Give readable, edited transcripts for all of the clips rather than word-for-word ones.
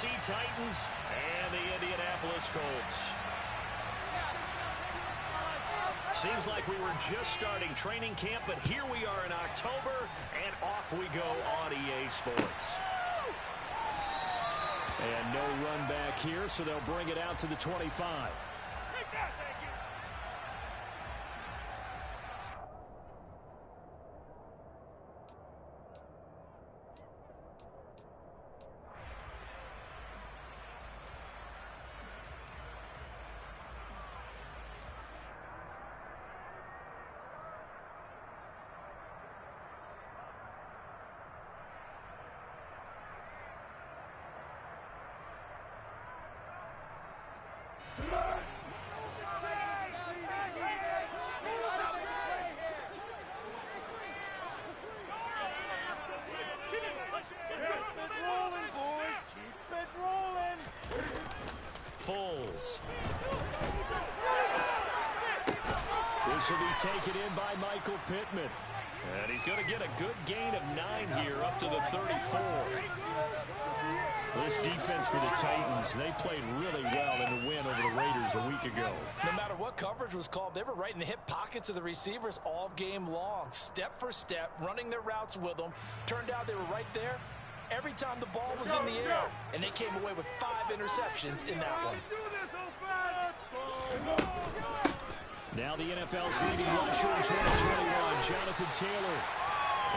Tennessee Titans and the Indianapolis Colts. Seems like we were just starting training camp, but here we are in October, and off we go on EA Sports. And no run back here, so they'll bring it out to the 25. Take that, thank you. Foles. This will be taken in by Michael Pittman. And he's going to get a good gain of 9 here up to the 34. This defense for the Titans, they played really well in the win over the Raiders a week ago. No matter what coverage was called, they were right in the hip pockets of the receivers all game long. Step for step, running their routes with them. Turned out they were right there every time the ball was in the air. And they came away with 5 interceptions in that one. Now the NFL's leading rusher in 2021, Jonathan Taylor.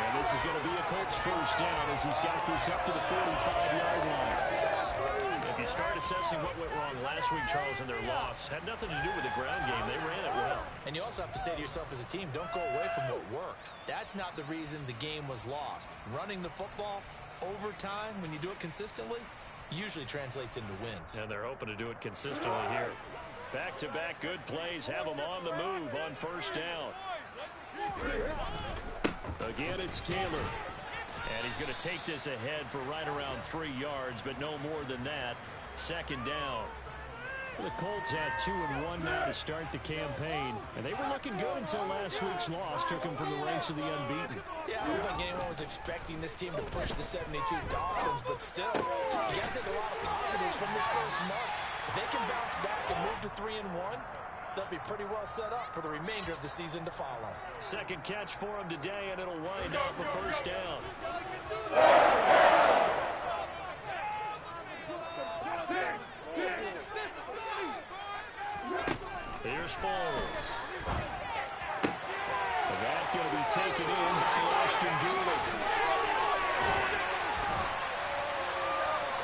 And this is going to be a Colts first down as he's got this up to the 45-yard line. If you start assessing what went wrong last week, Charles, in their loss, had nothing to do with the ground game. They ran it well. And you also have to say to yourself as a team, don't go away from what worked. That's not the reason the game was lost. Running the football over time, when you do it consistently, usually translates into wins. And they're hoping to do it consistently here. Back-to-back good plays have them on the move on first down. Again, it's Taylor. And he's going to take this ahead for right around 3 yards, but no more than that. Second down. The Colts had 2-1 now to start the campaign, and they were looking good until last week's loss took them from the ranks of the unbeaten. Yeah, I don't think anyone was expecting this team to push the 72 Dolphins, but still, you got to take a lot of positives from this first month. If they can bounce back and move to 3-1, they'll be pretty well set up for the remainder of the season to follow. Second catch for him today, and it'll wind up a first down. Here's Foles. That's going to be taken in by Austin Dooley.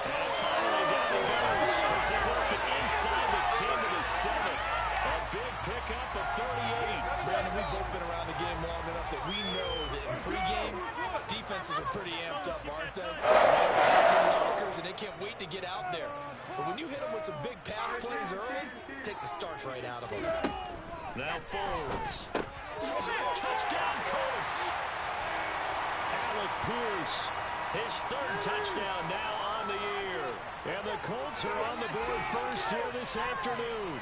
And finally down he goes. As they work it inside the 10 to the 7. A big pickup of 38. Brandon, we've both been around the game long enough that we know that in pregame, defenses are pretty amped up, aren't they? They're counting lockers, and they can't wait to get out there. But when you hit them with some big pass plays early, it takes the starch right out of them. Now Foles. Touchdown, Colts. Alec Pierce, his 3rd touchdown now on the year. And the Colts are on the board first here this afternoon.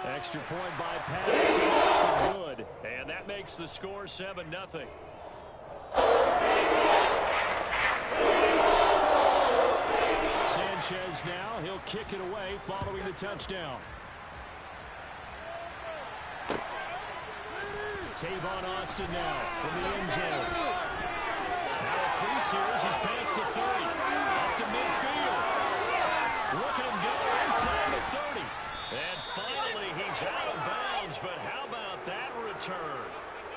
Extra point by Patterson. Good. And that makes the score 7-0. Sanchez now. He'll kick it away following the touchdown. Tavon Austin now from the end zone. Now a crease here as he's past the 30. Up to midfield. Look at him go inside the 30. And finally he's out of bounds, but how about that return?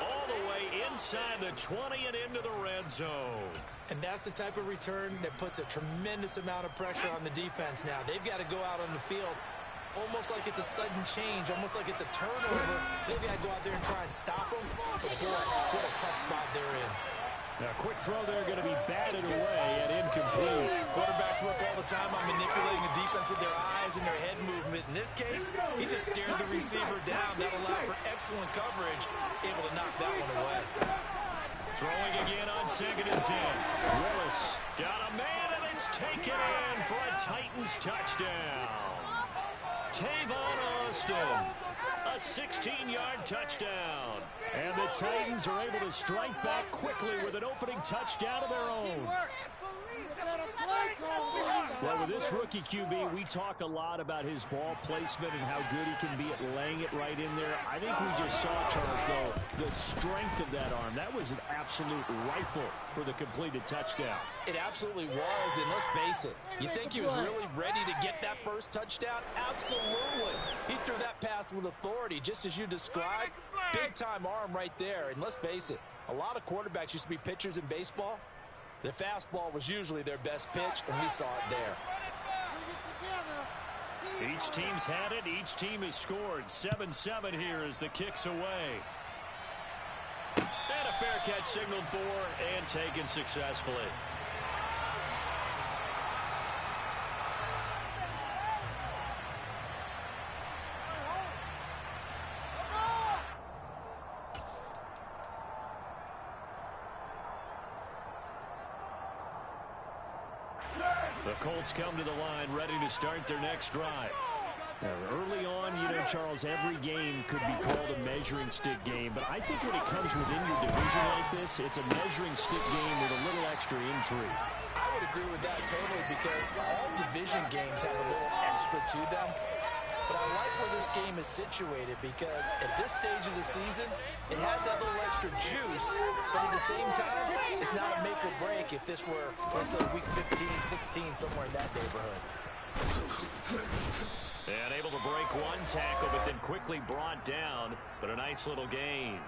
All the way inside the 20 and into the red zone. And that's the type of return that puts a tremendous amount of pressure on the defense now. They've got to go out on the field almost like it's a sudden change, almost like it's a turnover. They've got to go out there and try and stop them. But, boy, what a tough spot they're in. Now, quick throw there going to be batted away and incomplete. Quarterbacks work all the time on manipulating the defense with their eyes and their head movement. In this case, he just stared the receiver down. That allowed for excellent coverage, able to knock that one away. Throwing again on 2nd and 10. Willis got a man, and it's taken in for a Titans touchdown. Tavon Austin, a 16-yard touchdown. And the Titans are able to strike back quickly with an opening touchdown of their own. Well, with this rookie QB, we talk a lot about his ball placement and how good he can be at laying it right in there. I think we just saw, Charles, though, the strength of that arm. That was an absolute rifle for the completed touchdown. It absolutely was, and let's face it, you think he was really ready to get that first touchdown? Absolutely. He threw that pass with authority, just as you described. Big-time arm right there, and let's face it, a lot of quarterbacks used to be pitchers in baseball. The fastball was usually their best pitch, and we saw it there. Each team's had it. Each team has scored. 7-7 here as the kick's away. And a fair catch signaled for and taken successfully. The Colts come to the line ready to start their next drive. Now, early on, Charles, every game could be called a measuring stick game, but I think when it comes within your division like this, it's a measuring stick game with a little extra intrigue. I would agree with that totally because all division games have a little extra to them. But I like where this game is situated because at this stage of the season, it has that little extra juice, but at the same time, it's not a make or break if this were, let's say, week 15, 16, somewhere in that neighborhood. And able to break one tackle, but then quickly brought down, but a nice little gain.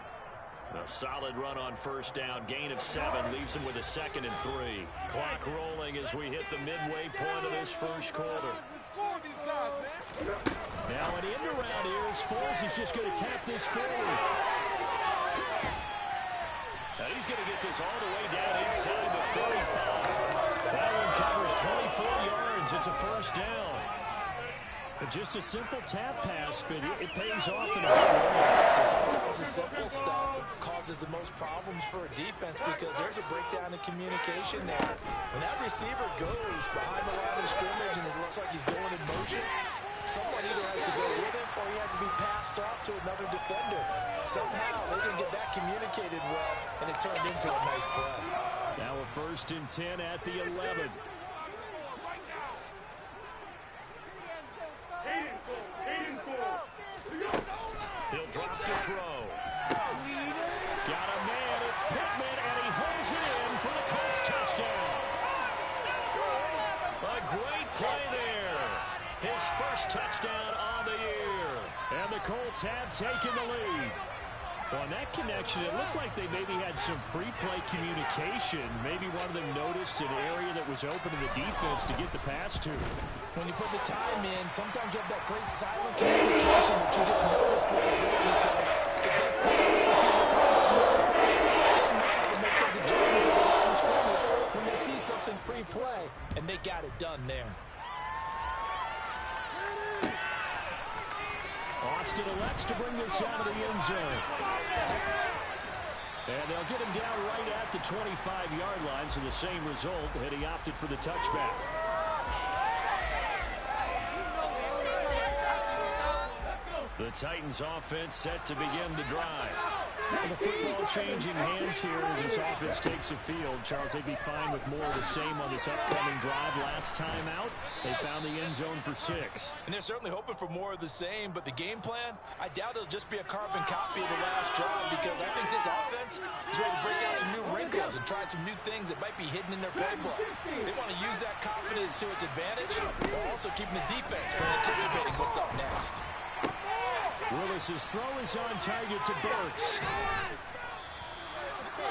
A solid run on first down. Gain of 7 leaves him with a 2nd and 3. Clock rolling as we hit the midway point of this first quarter. Now an end around here as Foles is just going to tap this forward. And he's going to get this all the way down inside the 35. That one covers 24 yards. It's a first down. But just a simple tap pass, but it pays off in a big way. Sometimes the simple stuff causes the most problems for a defense because there's a breakdown in communication there. When that receiver goes behind the line of scrimmage and it looks like he's going in motion, someone either has to go with him or he has to be passed off to another defender. Somehow they didn't get that communicated well, and it turned into a nice play. Now a 1st and 10 at the 11. He'll drop to throw. Got a man. It's Pittman, and he holds it in for the Colts touchdown. A great play there. His first touchdown on the year. And the Colts have taken the lead. Well, on that connection, it looked like they maybe had some pre-play communication. Maybe one of them noticed an area that was open to the defense to get the pass to. When you put the time in, sometimes you have that great silent communication that you just noticed right there because it does come up and see the to make those adjustments at the line of scrimmage when they see something pre-play, and they got it done there. Austin elects to bring this out of the end zone. And they'll get him down right at the 25-yard line, so the same result, and he opted for the touchback. The Titans offense set to begin the drive. And the football changing hands here as this offense takes the field. Charles, they'd be fine with more of the same on this upcoming drive. Last time out, they found the end zone for 6. And they're certainly hoping for more of the same, but the game plan, I doubt it'll just be a carbon copy of the last drive because I think this offense is ready to break out some new wrinkles and try some new things that might be hidden in their playbook. They want to use that confidence to its advantage while also keeping the defense from anticipating what's up next. Willis's throw is on target to Burks.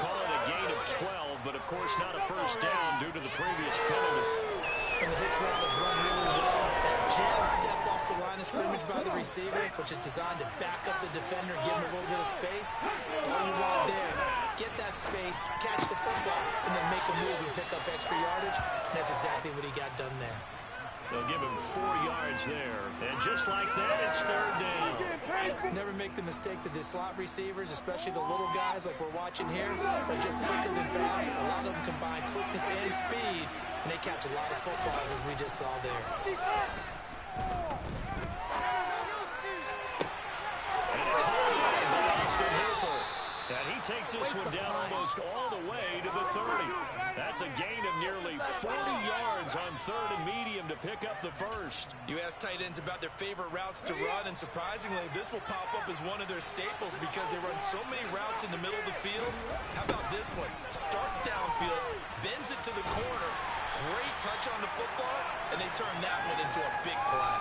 Call it a gain of 12, but of course not a first down due to the previous penalty. And the hitch route is run really well. That jab step off the line of scrimmage by the receiver, which is designed to back up the defender, give him a little bit of space. All you want there, get that space, catch the football, and then make a move and pick up extra yardage. And that's exactly what he got done there. They'll give him 4 yards there. And just like that, it's 3rd down. Never make the mistake that the slot receivers, especially the little guys like we're watching here, are just quicker than fast. A lot of them combine quickness and speed, and they catch a lot of footballs as we just saw there. And it's hauled in by Austin Hooper. And he takes this one down almost all the way to the 30. That's a gain of nearly 40 yards on 3rd and medium to pick up the first. You ask tight ends about their favorite routes to run, and surprisingly, this will pop up as one of their staples because they run so many routes in the middle of the field. How about this one? Starts downfield, bends it to the corner. Great touch on the football, and they turn that one into a big play.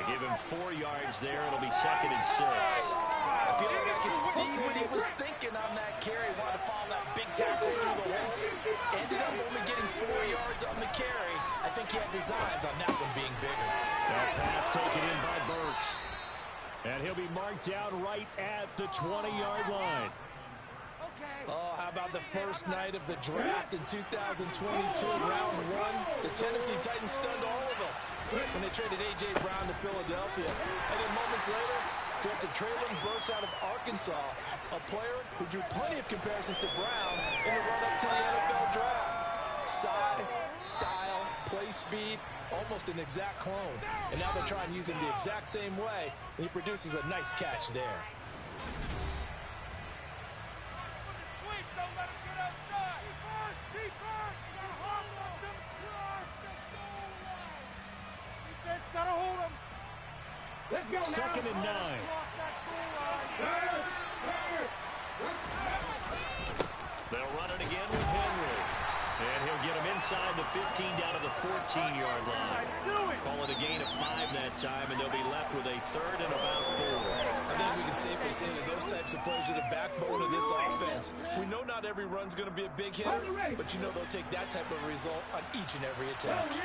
Yeah, give him 4 yards there. It'll be 2nd and 6. I feel like I could see what he was thinking on that carry. Wanted to follow that big tackle through the hole. Ended up only getting 4 yards on the carry. I think he had designs on that one being bigger. That pass taken in by Burks. And he'll be marked down right at the 20-yard line. Oh, how about the first night of the draft in 2022, round 1? The Tennessee Titans stunned all of us when they traded A.J. Brown to Philadelphia. And then moments later, drafted Traylon Burks out of Arkansas, a player who drew plenty of comparisons to Brown in the run-up to the NFL draft. Size, style, play speed, almost an exact clone. And now they're trying to use him the exact same way, and he produces a nice catch there. Gotta hold him. 2nd and 9. They'll run it again with Henry. And he'll get him inside the 15 down to the 14-yard line. Call it a gain of 5 that time, and they'll be left with a 3rd and about 4. I think we can safely say that those types of plays are the backbone of this offense. We know not every run's going to be a big hitter, but you know they'll take that type of result on each and every attempt.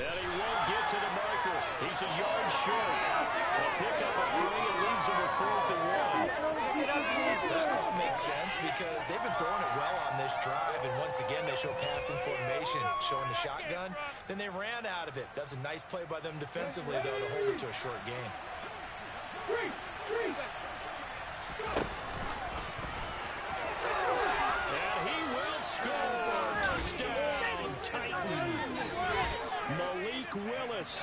And he won't get to the marker. He's a yard short. They'll pick up a 3 and leaves him with 4th and 1. That call makes sense because they've been throwing it well on this drive, and once again they show passing formation, showing the shotgun. Then they ran out of it. That's a nice play by them defensively, though, to hold it to a short game. And he will score. Touchdown, Titans. Malik Willis,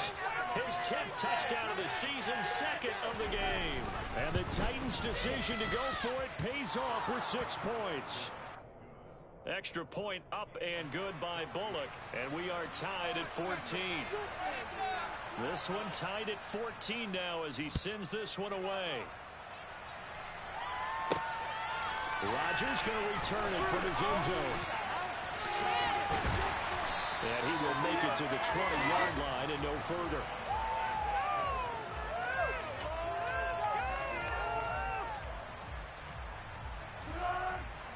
his 10th touchdown of the season, 2nd of the game. And the Titans' decision to go for it pays off with 6 points. Extra point up and good by Bullock, and we are tied at 14. This one tied at 14 now as he sends this one away. Rodgers going to return it from his end zone. And he will make it to the 20-yard line and no further.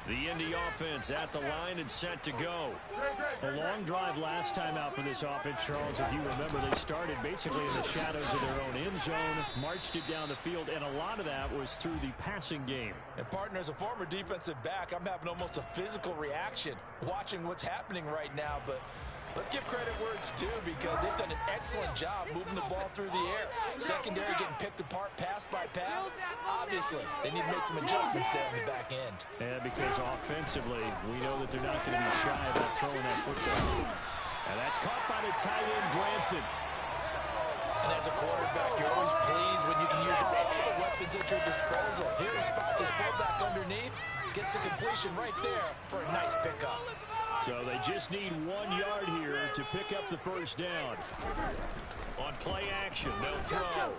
The Indy offense at the line and set to go. A long drive last time out for this offense, Charles. If you remember, they started basically in the shadows of their own end zone, marched it down the field, and a lot of that was through the passing game. And partner, as a former defensive back, I'm having almost a physical reaction watching what's happening right now, but let's give credit where it's due because they've done an excellent job moving the ball through the air. Secondary getting picked apart pass by pass. Obviously, they need to make some adjustments there on the back end. And because offensively, we know that they're not going to be shy about throwing that football. And that's caught by the tight end, Branson. And as a quarterback, you're always pleased when you can use all the weapons at your disposal. Here he spots his fullback underneath, gets the completion right there for a nice pickup. So they just need 1 yard here to pick up the first down. On play action, they'll throw.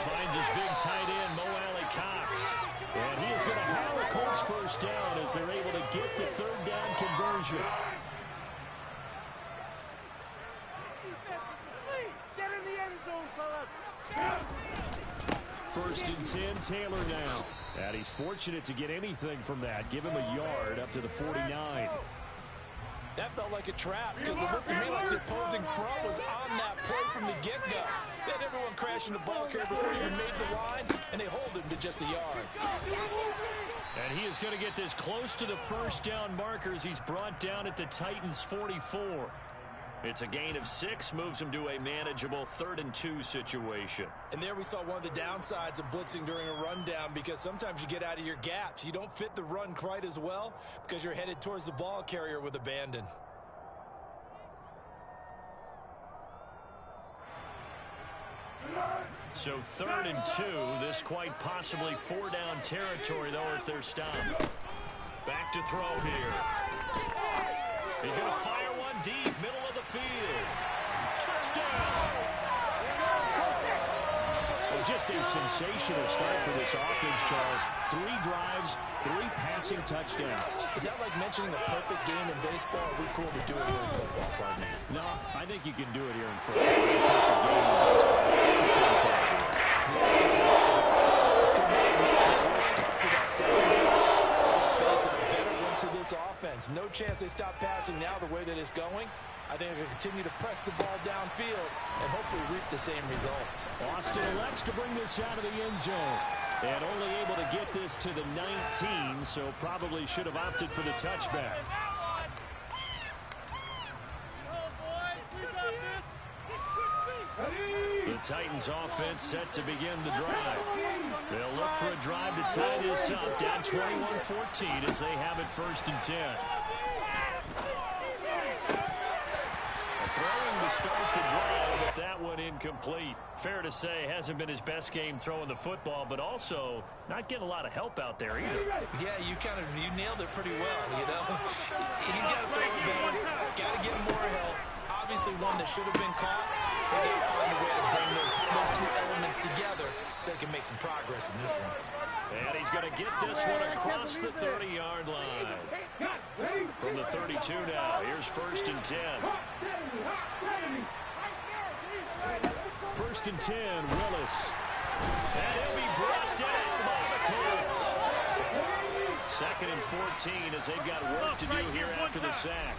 Finds his big tight end, Mo Alley-Cox. And he is going to have a Colts first down as they're able to get the 3rd down conversion. Get in the end zone, fellas. 1st and 10, Taylor now. And he's fortunate to get anything from that. Give him a yard up to the 49. That felt like a trap because it looked to me like the opposing front was on that play from the get-go. They had everyone crashing the ball carrier before he even made the line, and they hold him to just a yard. And he is going to get this close to the first down markers. He's brought down at the Titans' 44. It's a gain of 6, moves him to a manageable 3rd and 2 situation. And there we saw one of the downsides of blitzing during a rundown because sometimes you get out of your gaps. You don't fit the run quite as well because you're headed towards the ball carrier with abandon. So 3rd and 2. This quite possibly 4-down territory, though, if they're stopped. Back to throw here. He's going to fire one deep, middle of the field. Touchdown! Well, just a sensational start for this offense, Charles. 3 drives, 3 passing touchdowns. Is that like mentioning the perfect game in baseball? Are we cool to do it here in football, partner? No, I think you can do it here in football. Perfect game in baseball. It's a team category. Offense. No chance they stop passing now the way that it's going. I think they're going to continue to press the ball downfield and hopefully reap the same results. Austin elects to bring this out of the end zone. And only able to get this to the 19, so probably should have opted for the touchback. The Titans offense set to begin the drive. They'll look for a drive to tie this up, down 21-14 as they have it 1st and 10. Throwing to start the drive, but that one incomplete. Fair to say, hasn't been his best game throwing the football, but also not getting a lot of help out there either. Yeah, you nailed it pretty well, you know. He's got to throw it better, got to get more help. Obviously one that should have been caught. They got to find a way to bring those 2 elements together so they can make some progress in this one. And he's going to get this one across the 30-yard line. From the 32 now, here's 1st and 10. 1st and 10, Willis. And he'll be brought down by the Colts. 2nd and 14 as they've got work to do here after the sack.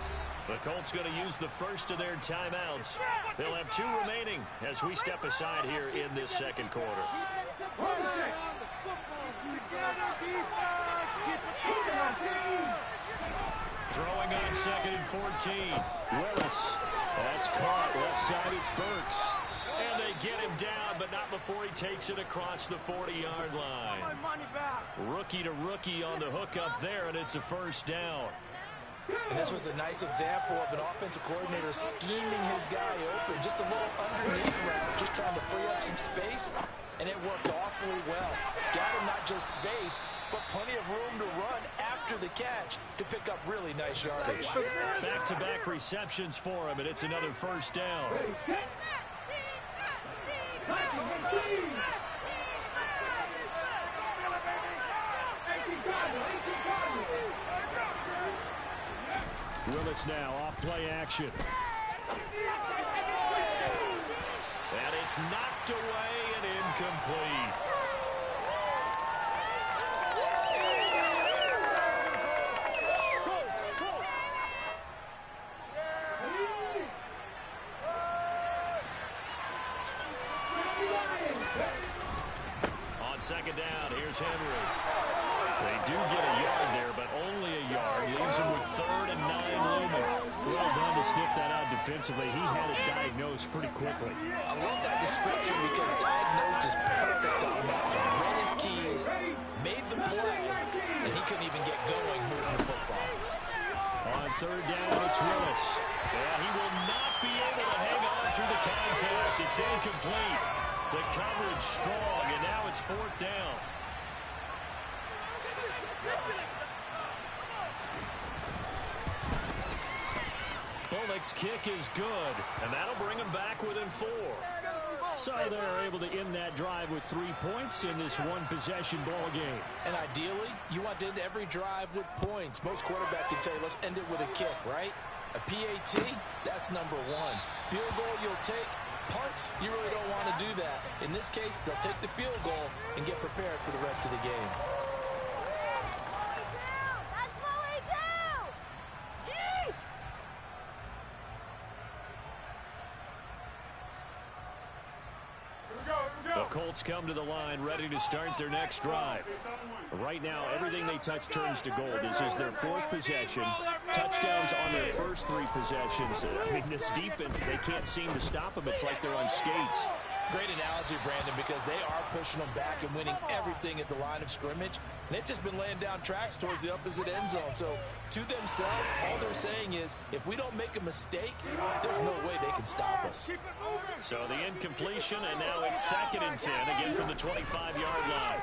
The Colts going to use the first of their timeouts. They'll have 2 remaining as we step aside here in this 2nd quarter. Throwing on 2nd and 14. Willis. That's caught. Left side, it's Burks. And they get him down, but not before he takes it across the 40-yard line. Rookie to rookie on the hook up there, and it's a 1st down. And this was a nice example of an offensive coordinator scheming his guy open. Just a little underneath route, just trying to free up some space. And it worked awfully well. Got him not just space, but plenty of room to run after the catch to pick up really nice yardage. Back-to-back receptions for him, and it's another 1st down. Willis now off play action. And it's knocked away and incomplete. On 2nd down, here's Henry. They do get a yard there, but only a yard. Leaves him with 3rd and 9 looming. Well done to sniff that out defensively. He had it diagnosed pretty quickly. I love that description because diagnosed is perfect on that one. Read his keys, made the play, and he couldn't even get going moving the football. On 3rd down, it's Willis. And he will not be able to hang on through the contact. It's incomplete. The coverage strong, and now it's 4th down. Bullock's kick is good, and that'll bring him back within 4. So they're able to end that drive with 3 points in this one-possession ball game. And ideally, you want to end every drive with points. Most quarterbacks would tell you, let's end it with a kick, right? A PAT, that's number 1. Field goal you'll take. Punts, you really don't want to do that. In this case, they'll take the field goal and get prepared for the rest of the game. The Colts come to the line ready to start their next drive. Right now, everything they touch turns to gold. This is their 4th possession. Touchdowns on their first 3 possessions. I mean, this defense, they can't seem to stop them. It's like they're on skates. Great analogy, Brandon, because they are pushing them back and winning everything at the line of scrimmage. And they've just been laying down tracks towards the opposite end zone. So to themselves, all they're saying is, if we don't make a mistake, there's no way they can stop us. So the incompletion, and now it's 2nd and 10, again from the 25-yard line.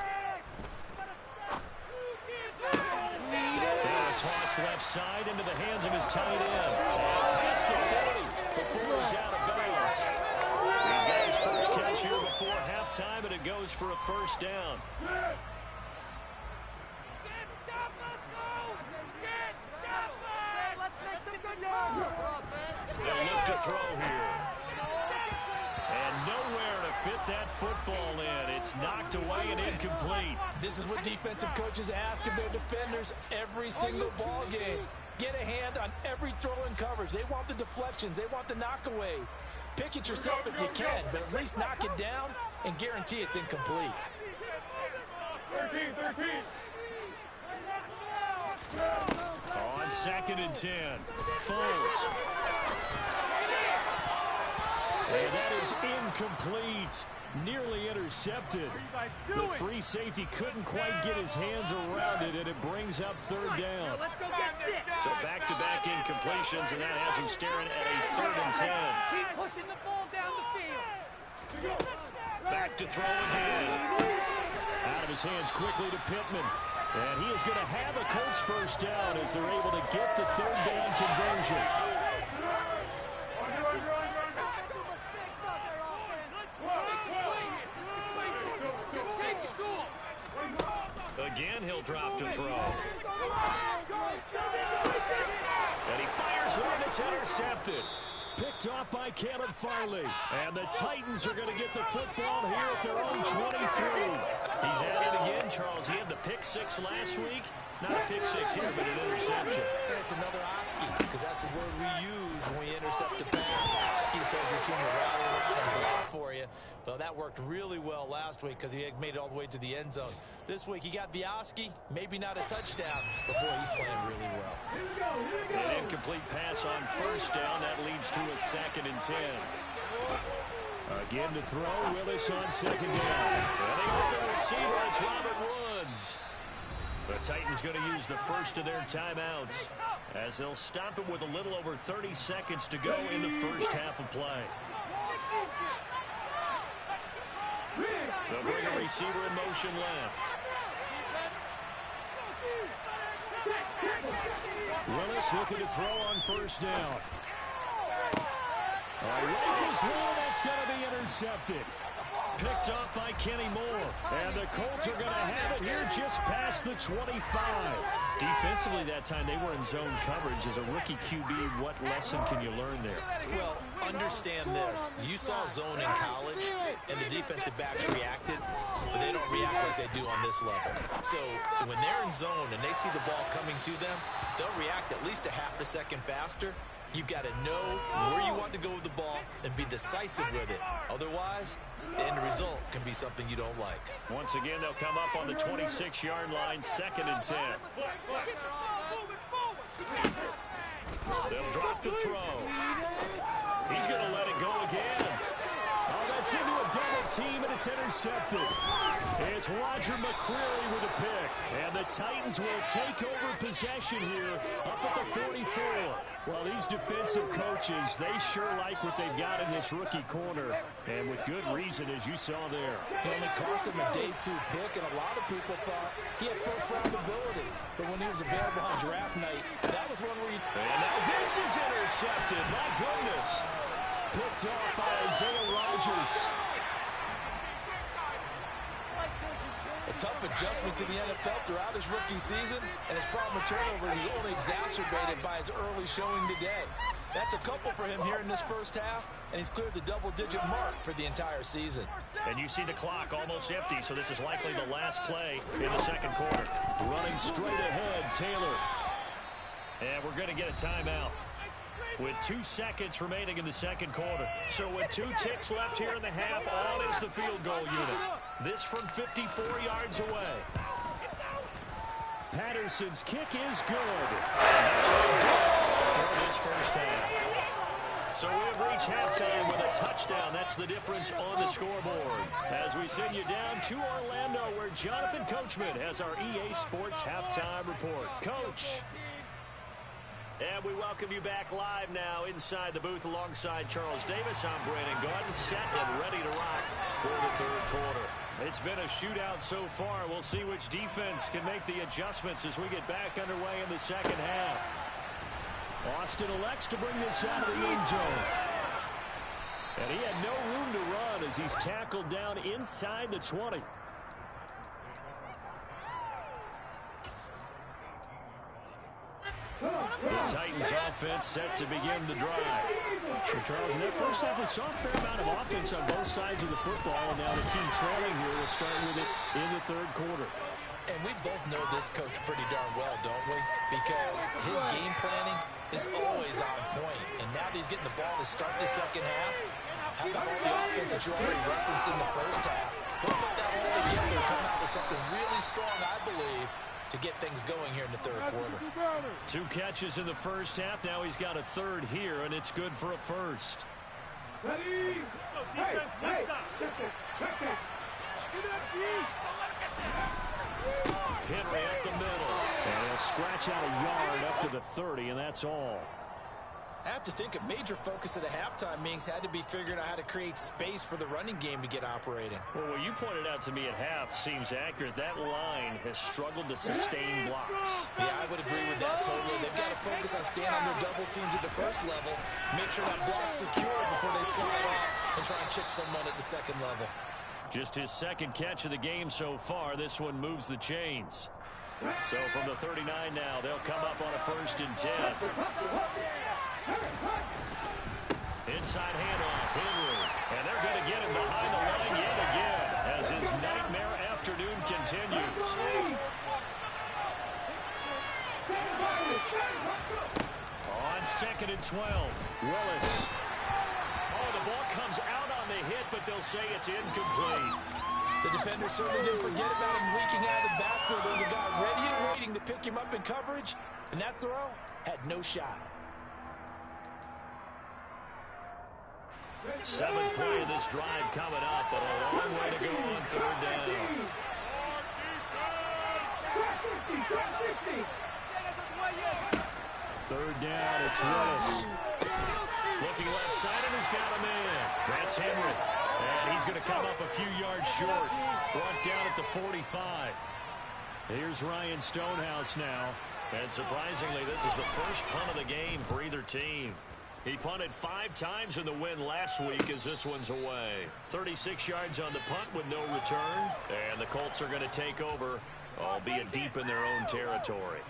Now a toss left side into the hands of his tight end. Past the 40 before he's out of bounds. He's got his first catch here before halftime, and it goes for a first down. They'll look to throw here. And nowhere to fit that football in. It's knocked away and incomplete. This is what defensive coaches ask of their defenders every single ball game. Get a hand on every throw in coverage. They want the deflections. They want the knockaways. Pick it yourself if you can, but at least knock it down and guarantee it's incomplete. 13. On 2nd and 10, Foles. And that is incomplete. Nearly intercepted. The free safety couldn't quite get his hands around it, and it brings up 3rd down. So back-to-back incompletions, and that has him staring at a 3rd and 10. Keep pushing the ball down the field. Back to throw again. Out of his hands quickly to Pittman. And he is going to have a Colts first down as they're able to get the 3rd down conversion. Again, he'll drop to throw. And he fires one that's intercepted. Picked off by Caleb Farley. And the Titans are going to get the football here at their own 23. He's at it again, Charles. He had the pick 6 last week. Not a pick 6 here, but an interception. It's another Oski, because that's the word we use when we intercept the pass. Oski tells your team to rally around and block for you. So that worked really well last week because he had made it all the way to the end zone. This week he got the Oski, maybe not a touchdown, but boy, he's playing really well. An incomplete pass on first down. That leads to a 2nd and 10. Again to throw, Willis on 2nd down. And they got the receiver, it's Robert Woods. The Titans going to use the first of their timeouts as they'll stop it with a little over 30 seconds to go in the first half of play. They'll bring a receiver in motion left. Willis looking to throw on first down. Rifles one, that's going to be intercepted. Picked off by Kenny Moore. And the Colts are going to have it here just past the 25. Defensively that time, they were in zone coverage. As a rookie QB, what lesson can you learn there? Well, understand this. You saw zone in college, and the defensive backs reacted, but they don't react like they do on this level. So when they're in zone and they see the ball coming to them, they'll react at least a half a second faster. You've got to know where you want to go with the ball and be decisive with it. Otherwise, the end result can be something you don't like. Once again, they'll come up on the 26-yard line, 2nd and 10. They'll drop to throw. He's going to let it go again. Oh, that's into a double team, and it's intercepted. It's Roger McCreary with a pick. And the Titans will take over possession here up at the 44. Well, these defensive coaches, they sure like what they've got in this rookie corner. And with good reason, as you saw there. It only cost him a day 2 pick, and a lot of people thought he had first-round ability. But when he was available on draft night, that was one where he... And now this is intercepted. My goodness. Picked off by Isaiah Rodgers. A tough adjustment to the NFL throughout his rookie season, and his problem with turnovers is only exacerbated by his early showing today. That's a couple for him here in this first half, and he's cleared the double-digit mark for the entire season. And you see the clock almost empty, so this is likely the last play in the second quarter. Running straight ahead, Taylor. And we're going to get a timeout with 2 seconds remaining in the second quarter. So with 2 ticks left here in the half, on is the field goal unit. This from 54 yards away. Patterson's kick is good. For this first half. So we have reached halftime with a touchdown. That's the difference on the scoreboard. As we send you down to Orlando, where Jonathan Coachman has our EA Sports Halftime Report. Coach. And we welcome you back live now inside the booth alongside Charles Davis. I'm Brandon Gordon, set and ready to rock for the third quarter. It's been a shootout so far. We'll see which defense can make the adjustments as we get back underway in the second half. Austin elects to bring this out of the end zone. And he had no room to run as he's tackled down inside the 20. The Titans offense set to begin the drive. And Charles, in that first half, we saw a fair amount of offense on both sides of the football, and now the team trailing here will start with it in the third quarter. And we both know this coach pretty darn well, don't we? Because his game planning is always on point. And now that he's getting the ball to start the second half, how about all the offense that you already referenced in the first half? He'll put that all together and come out with something really strong, I believe, to get things going here in the third quarter. 2 catches in the first half. Now he's got a third here, and it's good for a first. Ready? Hey, check that. Give it up, G. Henry up the middle. And he'll scratch out a yard up to the 30, and that's all. I have to think a major focus of the halftime meetings had to be figuring out how to create space for the running game to get operating. Well, what you pointed out to me at half seems accurate. That line has struggled to sustain blocks. Yeah, I would agree with that totally. They've got to focus on staying on their double teams at the first level, make sure that block's secure before they slide off and try and chip someone at the second level. Just his second catch of the game so far. This one moves the chains. So from the 39 now, they'll come up on a 1st and 10. Inside handoff, Henry. And they're going to get him behind the line yet again as his nightmare afternoon continues. On 2nd and 12, Willis. Oh, the ball comes out on the hit, but they'll say it's incomplete. The defender certainly didn't forget about him leaking out of the backfield. There was a guy ready and waiting to pick him up in coverage, and that throw had no shot. 7th play of this drive coming up, but a long way to go on 3rd down. Third down, it's Willis. Looking left side, and he's got a man. That's Henry. And he's going to come up a few yards short. Brought down at the 45. Here's Ryan Stonehouse now. And surprisingly, this is the first punt of the game for either team. He punted 5 times in the win last week as this one's away. 36 yards on the punt with no return. And the Colts are going to take over, albeit deep in their own territory.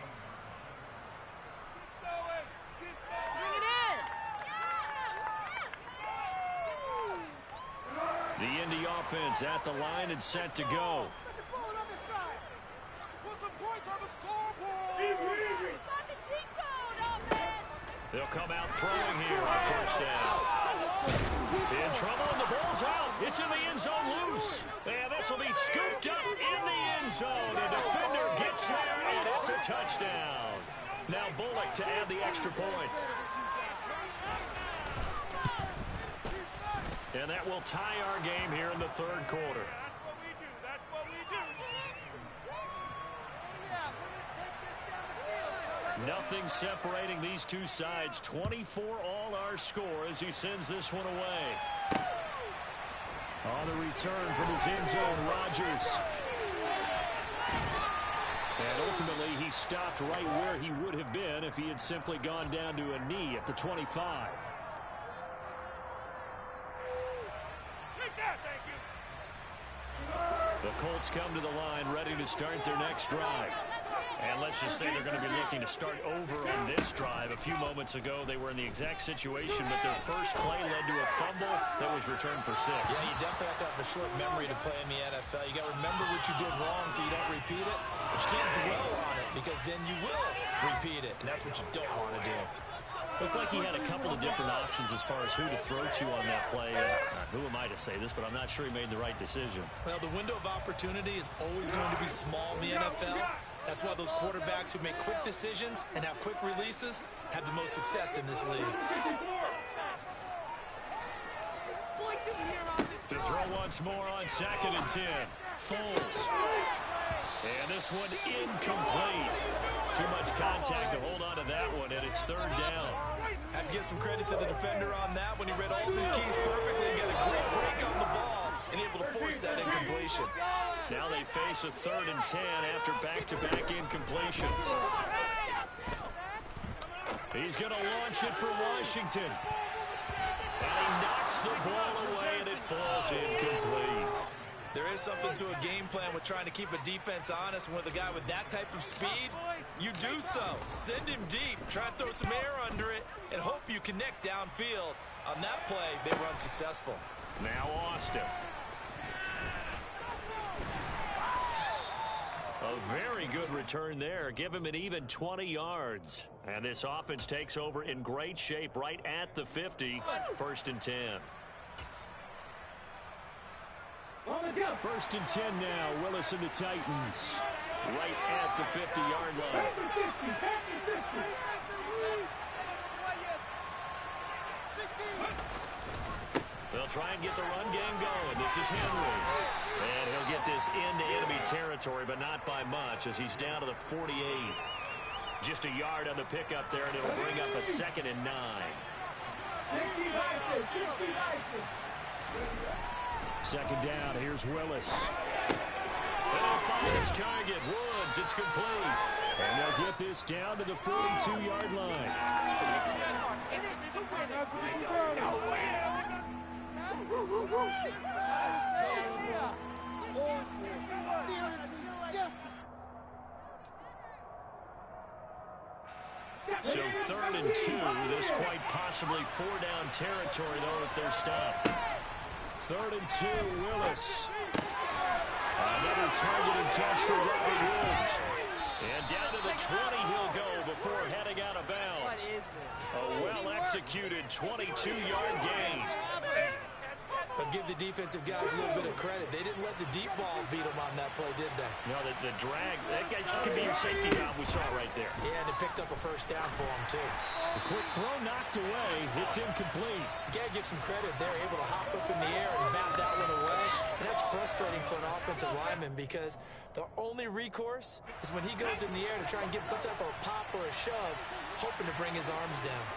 The Indy offense at the line and set to go. They'll come out throwing here on 1st down. In trouble, and the ball's out. It's in the end zone loose. And this will be scooped up in the end zone. The defender gets there, and it's a touchdown. Now Bullock to add the extra point. And that will tie our game here in the third quarter. That's what we do. Nothing separating these two sides. 24 all our score as he sends this one away. On the return from his end zone, Rodgers. And ultimately, he stopped right where he would have been if he had simply gone down to a knee at the 25. The Colts come to the line ready to start their next drive. And let's just say they're going to be looking to start over on this drive. A few moments ago, they were in the exact situation, but their first play led to a fumble that was returned for 6. Yeah, you definitely have to have a short memory to play in the NFL. You got to remember what you did wrong so you don't repeat it. But you can't dwell on it because then you will repeat it, and that's what you don't want to do. Looked like he had a couple of different options as far as who to throw to on that play. Who am I to say this, but I'm not sure he made the right decision. Well, the window of opportunity is always going to be small in the NFL. That's why those quarterbacks who make quick decisions and have quick releases have the most success in this league. To throw once more on 2nd and 10. Foles. And this one incomplete. Too much contact to hold on to that one, and it's 3rd down. Have to give some credit to the defender on that when he read all of his keys perfectly and got a great break on the ball and able to force that incompletion. Now they face a 3rd and 10 after back-to-back incompletions. He's going to launch it for Washington. And he knocks the ball away, and it falls incomplete. There is something to a game plan with trying to keep a defense honest. And with a guy with that type of speed, you do so. Send him deep, try to throw some air under it, and hope you connect downfield. On that play, they were unsuccessful. Now Austin. A very good return there. Give him an even 20 yards. And this offense takes over in great shape right at the 50. 1st and 10. 1st and 10 now. Willis and the Titans. Right at the 50-yard line. They'll try and get the run game going. This is Henry. And he'll get this into enemy territory, but not by much as he's down to the 48. Just a yard on the pickup there, and it'll bring up a 2nd and 9. Second down, here's Willis. And he'll find his target, Woods. It's complete. And they'll get this down to the 42-yard line. So 3rd and 2. This quite possibly 4-down territory, though, if they're stopped. 3rd and 2, Willis. Another targeted catch for Robert Woods. And down to the 20 he'll go before heading out of bounds. A well-executed 22-yard gain. But give the defensive guys a little bit of credit. They didn't let the deep ball beat them on that play, did they? No, the drag, that guy could be your safety valve. We saw it right there. Yeah, and it picked up a 1st down for him, too. The quick throw knocked away. It's incomplete. You got to give some credit. They're able to hop up in the air and bat that one away. And that's frustrating for an offensive lineman because the only recourse is when he goes in the air to try and get some type of a pop or a shove, hoping to bring his arms down.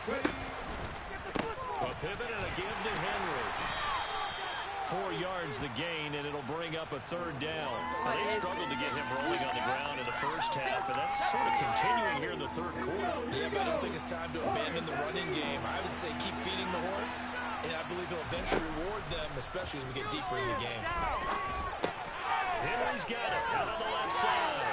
A pivot and a give to Henry. 4 yards the gain, and it'll bring up a 3rd down. Well, they struggled to get him rolling on the ground in the first half, and that's sort of continuing here in the 3rd quarter. Yeah, but I don't think it's time to abandon the running game. I would say keep feeding the horse, and I believe he'll eventually reward them, especially as we get deeper in the game. Henry's got it out on the left side.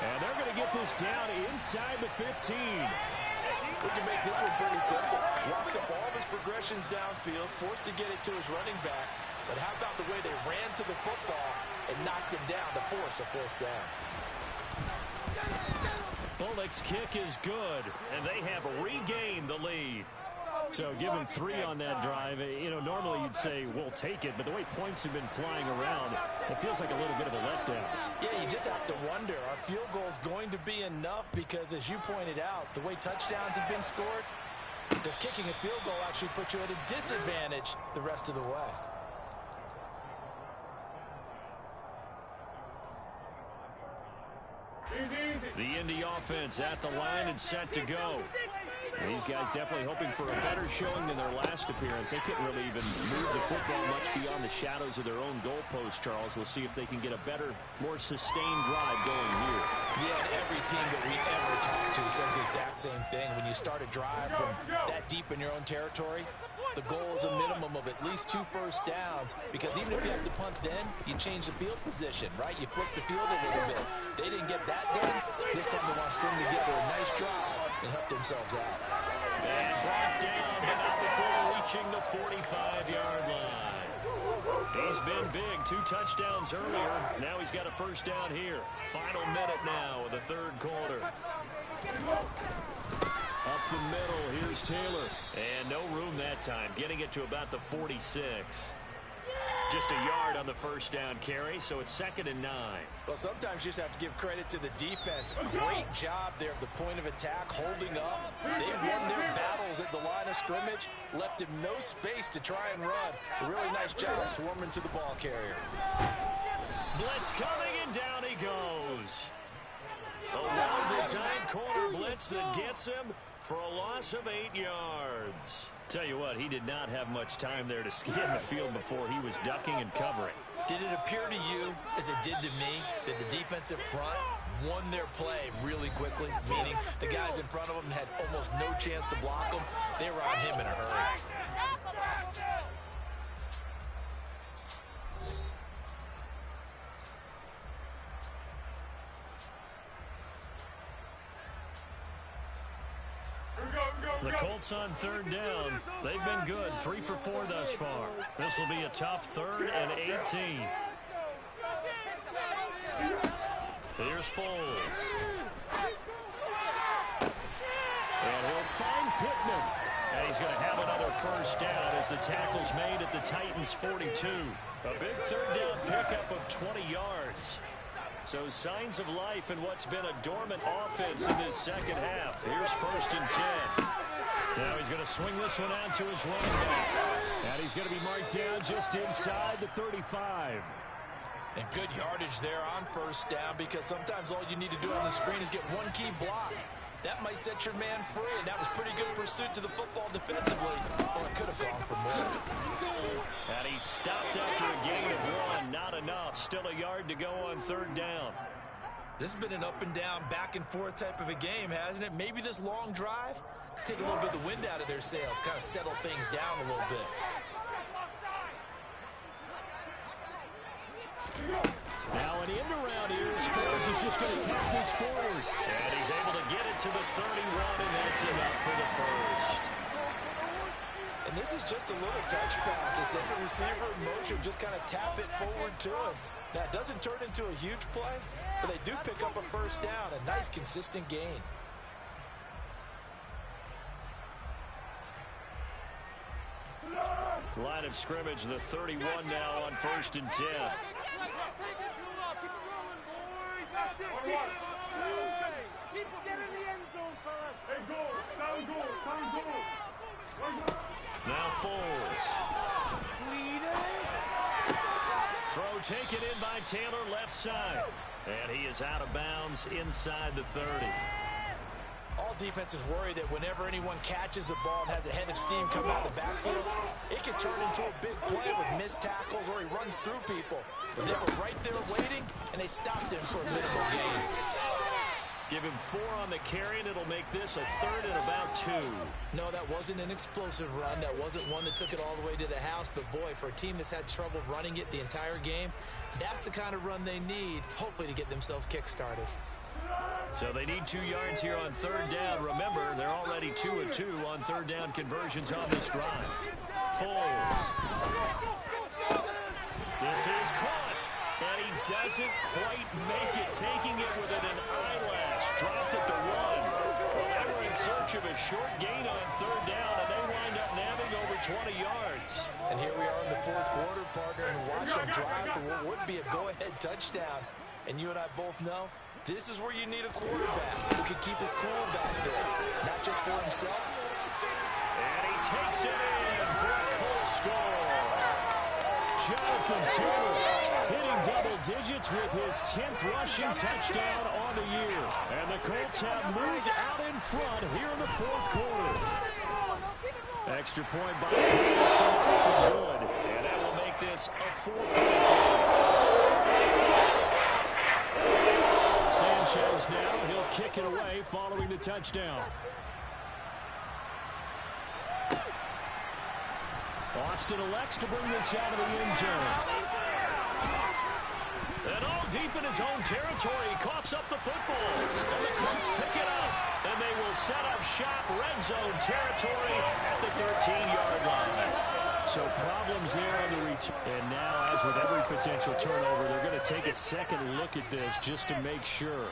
And they're going to get this down inside the 15. We can make this one pretty simple. Walked up all of his progressions downfield, forced to get it to his running back. But how about the way they ran to the football and knocked him down to force a 4th down? Bullock's kick is good, and they have regained the lead. So give him 3 on that drive. You know, normally you'd say, we'll take it, but the way points have been flying around, it feels like a little bit of a letdown. Yeah, you just have to wonder, are field goals going to be enough? Because as you pointed out, the way touchdowns have been scored, does kicking a field goal actually put you at a disadvantage the rest of the way? The Indy offense at the line and set to go. These guys definitely hoping for a better showing than their last appearance. They couldn't really even move the football much beyond the shadows of their own goalpost, Charles. We'll see if they can get a better, more sustained drive going here. Yeah, and every team that we ever talk to says the exact same thing. When you start a drive from that deep in your own territory, the goal is a minimum of at least 2 first downs, because even if you have to punt then, you change the field position, right? You flip the field a little bit. They didn't get that done. This time they want to string together a nice drive and help themselves out. And brought down, but not before reaching the 45-yard line. He's been big. 2 touchdowns earlier. Now he's got a 1st down here. Final minute now of the 3rd quarter. Up the middle, here's Taylor. And no room that time, getting it to about the 46. just a yard on the first down carry, so it's 2nd and 9. Well, sometimes you just have to give credit to the defense. Great job there at the point of attack, holding up. They won their battles at the line of scrimmage, left him no space to try and run. A really nice job swarming to the ball carrier. Blitz coming, and down he goes. A well-designed corner blitz that gets him for a loss of 8 yards. Tell you what, he did not have much time there to scan the field before he was ducking and covering. Did it appear to you, as it did to me, that the defensive front won their play really quickly? Meaning the guys in front of them had almost no chance to block them. They were on him in a hurry. The Colts on 3rd down. They've been good, 3 for 4 thus far. This will be a tough 3rd and 18. Here's Foles. And he'll find Pittman. And he's going to have another first down as the tackle's made at the Titans' 42. A big 3rd down pickup of 20 yards. So signs of life in what's been a dormant offense in this second half. Here's 1st and 10. Now he's going to swing this one out to his running back. And he's going to be marked down just inside the 35. And good yardage there on 1st down, because sometimes all you need to do on the screen is get one key block. That might set your man free, and that was pretty good pursuit to the football defensively. Oh, it could have gone for more. And he stopped after a gain of 1. Not enough. Still a yard to go on 3rd down. This has been an up and down, back and forth type of a game, hasn't it? Maybe this long drive take a little bit of the wind out of their sails, kind of settle things down a little bit. Now an end around here. Foles is just going to tap this forward. And he's able to get it to the 31, and that's enough for the first. And this is just a little touch pass. They send the receiver in motion, just kind of tap it forward to him. Now, it doesn't turn into a huge play, but they do pick up a first down, a nice, consistent gain. Line of scrimmage, the 31 now on 1st and 10. Now Foles. Throw taken in by Taylor, left side. And he is out of bounds inside the 30. All defenses worry that whenever anyone catches the ball and has a head of steam coming out of the backfield, it can turn into a big play with missed tackles or he runs through people. But they were right there waiting, and they stopped him for a minimal gain. Give him 4 on the carry, and it'll make this a 3rd and about 2. No, that wasn't an explosive run. That wasn't one that took it all the way to the house. But, boy, for a team that's had trouble running it the entire game, that's the kind of run they need, hopefully, to get themselves kick-started. So they need 2 yards here on 3rd down. Remember, they're already 2 of 2 on 3rd down conversions on this drive. Foles. This is caught. And he doesn't quite make it, taking it with an eyelash. Dropped at the 1. Well, they were in search of a short gain on 3rd down, and they wind up nabbing over 20 yards. And here we are in the 4th quarter, partner, and watch them drive for what would be a go-ahead touchdown. And you and I both know this is where you need a quarterback who can keep his cool back there, not just for himself. And he takes it in for a Colts score. Jonathan Taylor hitting double digits with his 10th rushing touchdown on the year. And the Colts have moved out in front here in the 4th quarter. Extra point by Peterson, good. And that will make this a 4-point game. Sanchez now, he'll kick it away following the touchdown. Austin elects to bring this out of the end zone. And all deep in his own territory, he coughs up the football. And the Colts pick it up. And they will set up shop, red zone territory at the 13-yard line. So problems there on the return. And now, as with every potential turnover, they're going to take a second look at this just to make sure.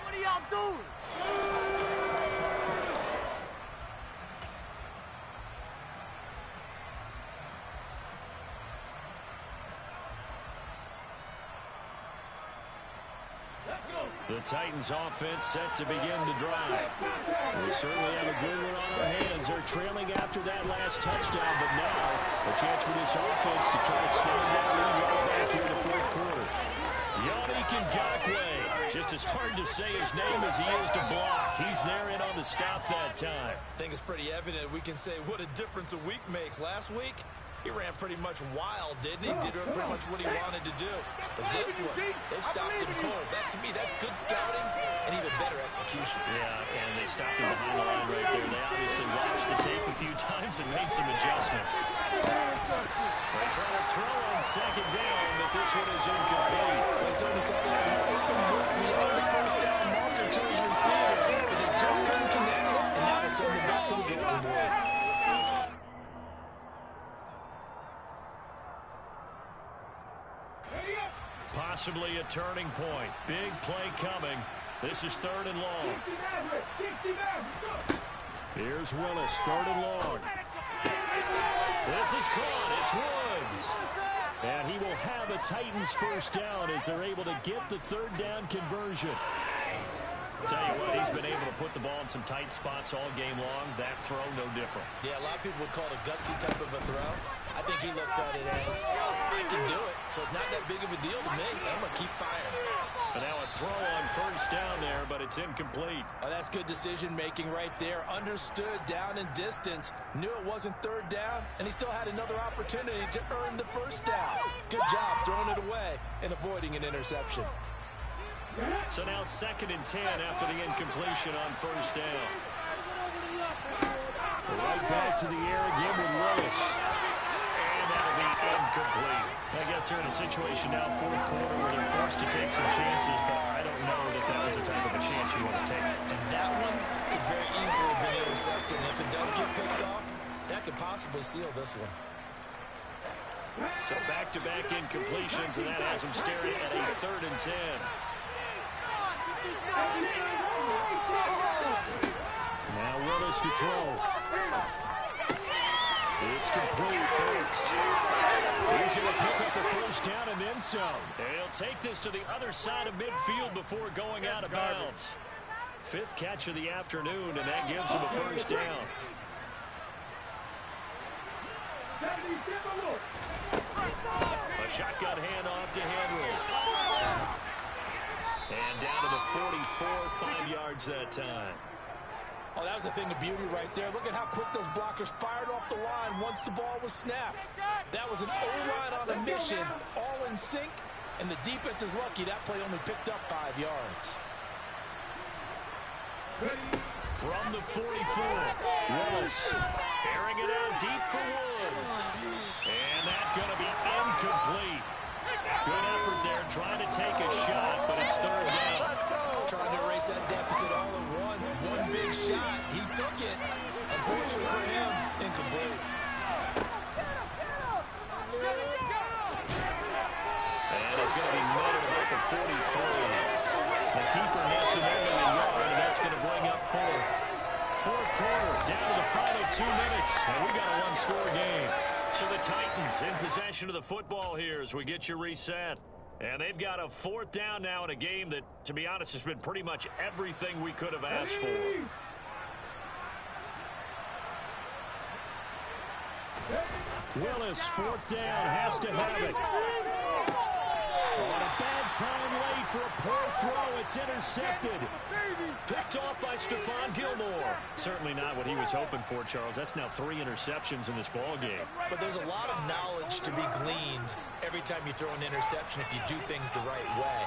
What are y'all doing? The Titans offense set to begin to drive. We certainly have a good one on our hands. They're trailing after that last touchdown, but now a chance for this offense to try to snag that lead right back here in the fourth quarter. Noski85, just as hard to say his name as he is to block. He's there in on the stop that time. I think it's pretty evident we can say what a difference a week makes. Last week, he ran pretty much wild, didn't he? Did pretty much what he wanted to do. But this one, they stopped him cold. That, to me, that's good scouting and even better execution. Yeah, and they stopped him behind the line right there. They obviously watched the tape a few times and made some adjustments. They try to throw on second down, but this one is incomplete. They certainly thought he had an open look beyond the first down marker to his receiver, but they just couldn't connect. And now they send him back to the drawing board. Possibly a turning point. Big play coming. This is 3rd and long. Here's Willis, 3rd and long. This is caught. It's Woods. And he will have a Titans first down as they're able to get the 3rd down conversion. Tell you what, he's been able to put the ball in some tight spots all game long. That throw, no different. Yeah, a lot of people would call it a gutsy type of a throw. I think he looks at it as, I can do it, so it's not that big of a deal to me. I'm going to keep firing. But now a throw on first down there, but it's incomplete. Oh, that's good decision-making right there. Understood down and distance. Knew it wasn't 3rd down, and he still had another opportunity to earn the first down. Good job throwing it away and avoiding an interception. So now 2nd and 10 after the incompletion on first down. Right back to the air again with Willis. And that'll be incomplete. I guess they're in a situation now, 4th quarter, where they're forced to take some chances, but I don't know that that was the type of a chance you want to take. And that one could very easily have been intercepted. And if it does get picked off, that could possibly seal this one. So back-to-back incompletions, and that has them staring at a 3rd and 10. Now Willis to throw. It's complete. He's going to pick up the first down and then some. He'll take this to the other side of midfield before going out of bounds. 5th catch of the afternoon, and that gives him a first down. A shotgun handoff to Henry. And down to the 44, 5 yards that time. Oh, that was a thing of beauty right there. Look at how quick those blockers fired off the line once the ball was snapped. That was an O-line on a mission, all in sync, and the defense is lucky that play only picked up 5 yards. From the 44, Willis airing it out deep for Woods. And that's going to be incomplete. Good effort there, trying to take a shot, but it's 3rd down. Trying to erase that deficit all at once. One big shot. He took it. Unfortunately for him, incomplete. And it's going to be met at about the 43. The keeper nets him into the yard, and that's going to bring up 4th. 4th quarter, down to the final 2 minutes, and we got a one-score game. So the Titans in possession of the football here as we get you reset. And they've got a 4th down now in a game that, to be honest, has been pretty much everything we could have asked for. Willis, 4th down, has to have it. On a bad time late for a poor throw, it's intercepted. Picked off by Stephon Gilmore. Certainly not what he was hoping for, Charles. That's now 3 interceptions in this ball game. But there's a lot of knowledge to be gleaned every time you throw an interception if you do things the right way.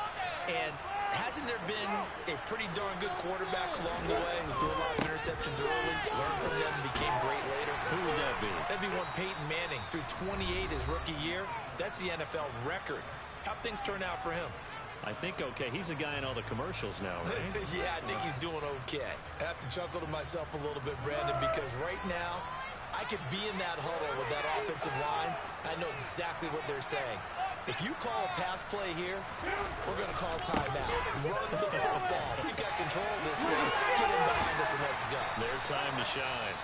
And hasn't there been a pretty darn good quarterback along the way who threw a lot of interceptions early, learned from them, and became great later? Who would that be? That'd be one Peyton Manning. Threw 28 his rookie year. That's the NFL record. How'd things turn out for him? I think okay. He's a guy in all the commercials now, right? Yeah, I think he's doing okay. I have to chuckle to myself a little bit, Brandon, because right now I could be in that huddle with that offensive line. I know exactly what they're saying. If you call a pass play here, we're going to call timeout. Run the football. We've got control of this thing. Get in behind us and let's go. Their time to shine.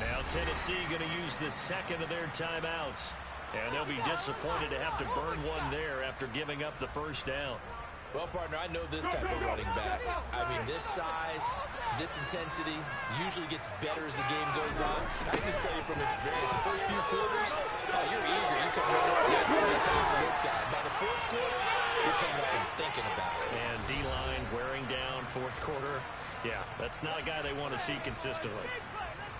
Now Tennessee going to use the 2nd of their timeouts. And they'll be disappointed to have to burn one there after giving up the first down. Well, partner, I know this type of running back. I mean, this size, this intensity usually gets better as the game goes on. I can just tell you from experience, the first few quarters, you're eager. You come running on top of this guy. By the fourth quarter, you're coming up and thinking about it. And D-line wearing down fourth quarter. Yeah, that's not a guy they want to see consistently.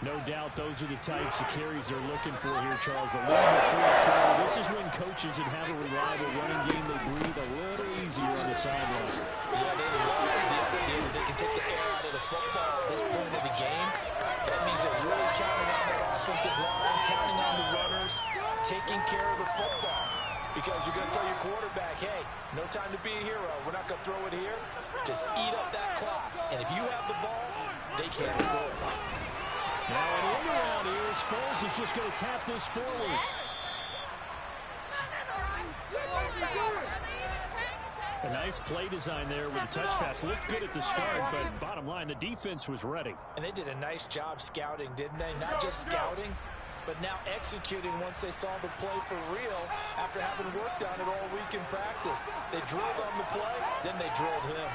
No doubt those are the types of carries they're looking for here, Charles. The lead in the fourth quarter. This is when coaches that have a reliable running game, they breathe a little easier on the sideline. Yeah, they love the idea that they can take the air out of the football at this point of the game. That means they're really counting on that offensive line, counting on the runners, taking care of the football. Because you're going to tell your quarterback, hey, no time to be a hero. We're not going to throw it here. Just eat up that clock. And if you have the ball, they can't score. Now an end around here as Foles is just going to tap this forward. A nice play design there with a touch pass. Looked good at the start, but bottom line, the defense was ready. And they did a nice job scouting, didn't they? Not just scouting, but now executing once they saw the play for real after having worked on it all week in practice. They drilled on the play, then they drilled him.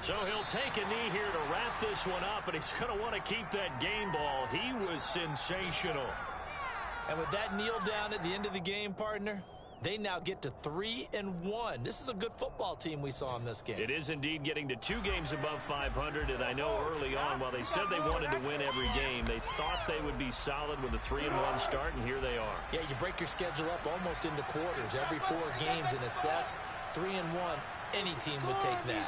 So he'll take a knee here to wrap this one up, and he's going to want to keep that game ball. He was sensational. And with that kneel down at the end of the game, partner, they now get to 3-1. This is a good football team we saw in this game. It is indeed getting to 2 games above 500, and I know early on, while they said they wanted to win every game, they thought they would be solid with a 3-1 start, and here they are. Yeah, you break your schedule up almost into quarters, every 4 games, and assess 3-1. Any team would take that.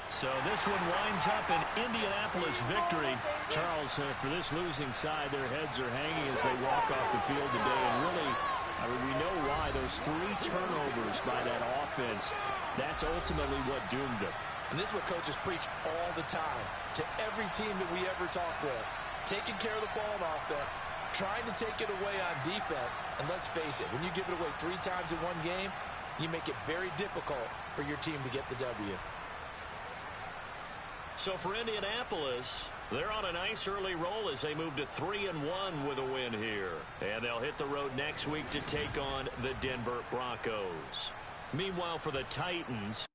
So this one winds up an Indianapolis victory. Charles, for this losing side, their heads are hanging as they walk off the field today. And really, I mean, we know why. Those 3 turnovers by that offense, that's ultimately what doomed them. And this is what coaches preach all the time to every team that we ever talk with. Taking care of the ball on offense, trying to take it away on defense. And let's face it, when you give it away 3 times in one game, you make it very difficult for your team to get the W. So for Indianapolis, they're on a nice early roll as they move to 3-1 with a win here. And they'll hit the road next week to take on the Denver Broncos. Meanwhile, for the Titans,